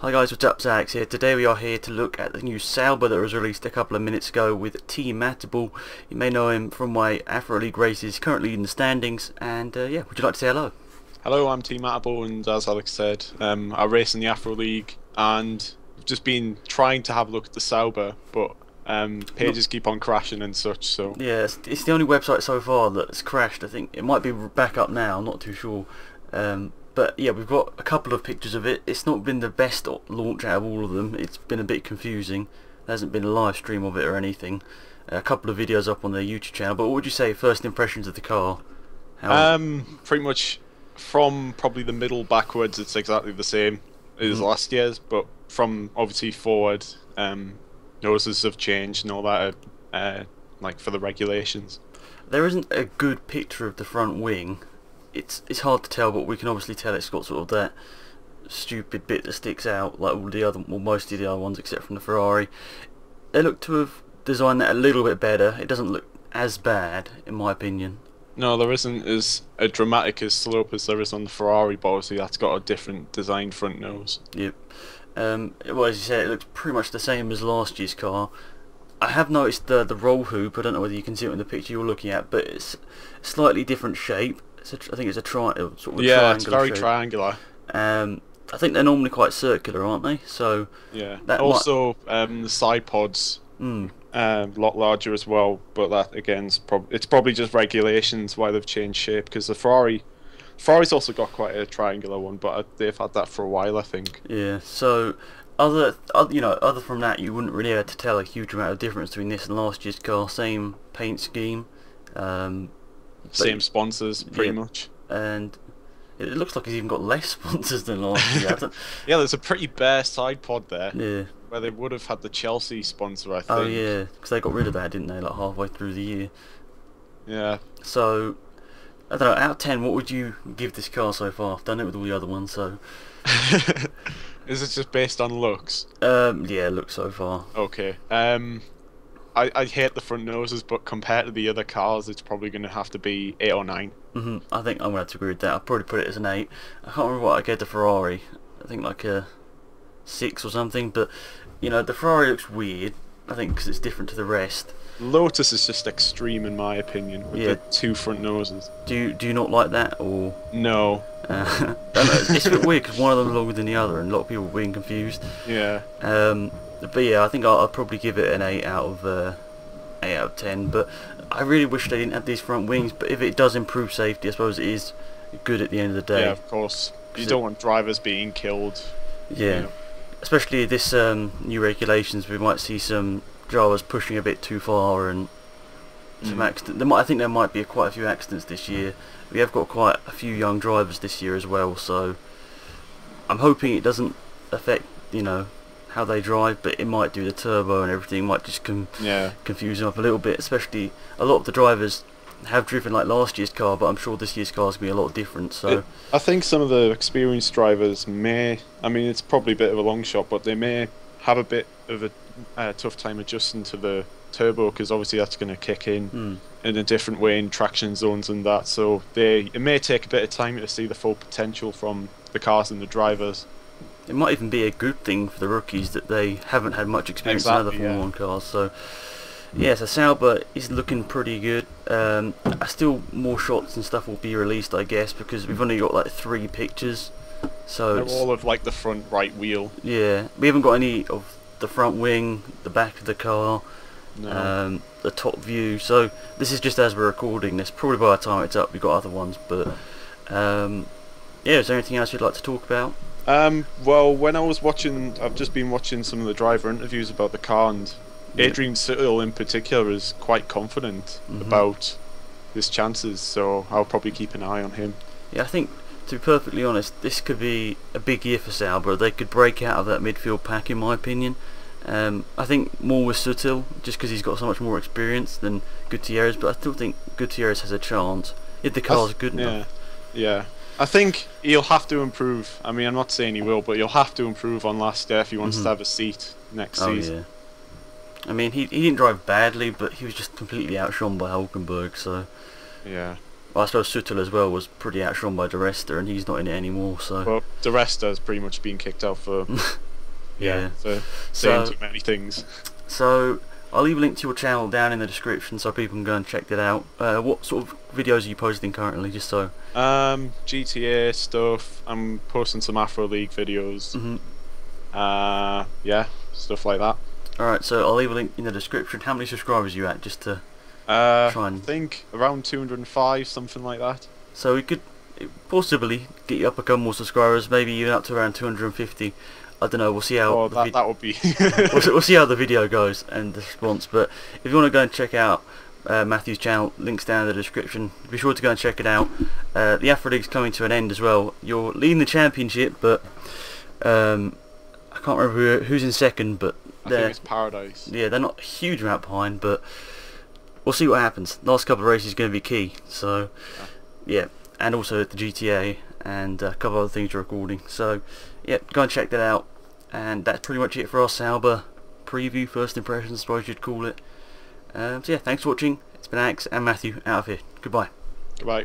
Hi guys, what's up? Zax here. Today we are here to look at the new Sauber that was released a couple of minutes ago with Team Matable. You may know him from my Afro League races, currently in the standings, and yeah, would you like to say hello? Hello, I'm Team Matable, and as Alex said, I race in the Afro League, and I've just been trying to have a look at the Sauber, but pages keep on crashing and such, so... Yeah, it's the only website so far that's crashed. I think it might be back up now, I'm not too sure. But yeah, we've got a couple of pictures of it. It's not been the best launch out of all of them. It's been a bit confusing. There hasn't been a live stream of it or anything. A couple of videos up on their YouTube channel. But what would you say, first impressions of the car? Pretty much from probably the middle backwards, it's exactly the same as last year's. But from obviously forward, notices have changed and all that, like for the regulations. There isn't a good picture of the front wing. It's hard to tell, but we can obviously tell it's got sort of that stupid bit that sticks out, like all the other, well, most of the other ones except from the Ferrari. They look to have designed that a little bit better. It doesn't look as bad, in my opinion. No, there isn't as a dramatic as slope as there is on the Ferrari, but obviously that's got a different design front nose. Yep. Well, as you said, it looks pretty much the same as last year's car. I have noticed the roll hoop. I don't know whether you can see it in the picture you're looking at, but it's a slightly different shape. I think it's a triangle, sort of a triangular. Yeah, it's very shape. Triangular. I think they're normally quite circular, aren't they? So yeah. That also, the side pods a lot larger as well. But that again, it's probably just regulations why they've changed shape. Because the Ferrari's also got quite a triangular one, but they've had that for a while, I think. Yeah. So other from that, you wouldn't really have to tell a huge amount of difference between this and last year's car. Same paint scheme. Same sponsors, pretty much. And it looks like he's even got less sponsors than last year. Yeah, there's a pretty bare side pod there. Yeah. Where they would have had the Chelsea sponsor, I think. Oh yeah, because they got rid of that, didn't they? Like halfway through the year. Yeah. So, I don't know. Out of 10, what would you give this car so far? I've done it with all the other ones, so. Is it just based on looks? Yeah, looks so far. Okay. I hate the front noses, but compared to the other cars, it's probably going to have to be 8 or 9. I think I'm going to have to agree with that. I'll probably put it as an 8. I can't remember what I gave the Ferrari. I think like a 6 or something, but you know, the Ferrari looks weird, I think, because it's different to the rest. Lotus is just extreme in my opinion, with the 2 front noses. Do you not like that, or...? No. It's a bit weird, because one of them is longer than the other, and a lot of people are being confused. Yeah. But yeah, I think I'll probably give it an 8 out of 10. But I really wish they didn't have these front wings. But if it does improve safety, I suppose it is good at the end of the day. Yeah, of course. You don't want drivers being killed. Yeah. You know. Especially this new regulations, we might see some drivers pushing a bit too far and some accidents. I think there might be quite a few accidents this year. We have got quite a few young drivers this year as well, so I'm hoping it doesn't affect, you know, how they drive, but it might do. The turbo and everything might just confuse them up a little bit, especially a lot of the drivers have driven like last year's car, but I'm sure this year's car is going to be a lot different. So I think some of the experienced drivers may, I mean it's probably a bit of a long shot, but they may have a bit of a tough time adjusting to the turbo, because obviously that's going to kick in a different way in traction zones and that, so it may take a bit of time to see the full potential from the cars and the drivers. It might even be a good thing for the rookies that they haven't had much experience in other Formula 1 cars. So yeah, so Sauber is looking pretty good. Still more shots and stuff will be released, I guess, because we've only got like 3 pictures. So they're all of like the front right wheel. Yeah, we haven't got any of the front wing, the back of the car, the top view. So this is just as we're recording this. Probably by the time it's up, we've got other ones. But yeah, is there anything else you'd like to talk about? Well, when I was watching, I've just been watching some of the driver interviews about the car, and Adrian Sittle in particular is quite confident about his chances, so I'll probably keep an eye on him. Yeah, I think, to be perfectly honest, this could be a big year for Sauber. They could break out of that midfield pack, in my opinion. I think more with Suttil, just because he's got so much more experience than Gutierrez, but I still think Gutierrez has a chance if the car's good enough. Yeah. I think he'll have to improve. I mean, I'm not saying he will, but he'll have to improve on last day if he wants to have a seat next season. Yeah. I mean, he didn't drive badly, but he was just completely outshone by Hulkenberg, so... Yeah. Well, I suppose Suttil as well was pretty outshone by Di Resta, and he's not in it anymore, so... Well, Di Resta's pretty much been kicked out for Yeah. for saying So too many things. so I'll leave a link to your channel down in the description so people can go and check that out. What sort of videos are you posting currently, just so? GTA stuff. I'm posting some Afro League videos. Mhm. Yeah, stuff like that. Alright, so I'll leave a link in the description. How many subscribers are you at, just to try I and... think around 205, something like that. So we could possibly get you up a couple more subscribers, maybe even up to around 250. I don't know, we'll see how Oh, that would be. we'll see how the video goes and the response. But if you want to go and check out Matthew's channel, links down in the description. Be sure to go and check it out. The Afro League's coming to an end as well. You're leading the championship, but I can't remember who's in second, but I think it's Paradise. yeah, they're not a huge amount behind, but we'll see what happens. Last couple of races is going to be key, so yeah, and also the GTA and a couple other things you're recording. So yeah, go and check that out. And that's pretty much it for our Sauber preview, first impressions, I suppose you'd call it. So yeah, thanks for watching. It's been Alex and Matthew out of here. Goodbye. Goodbye.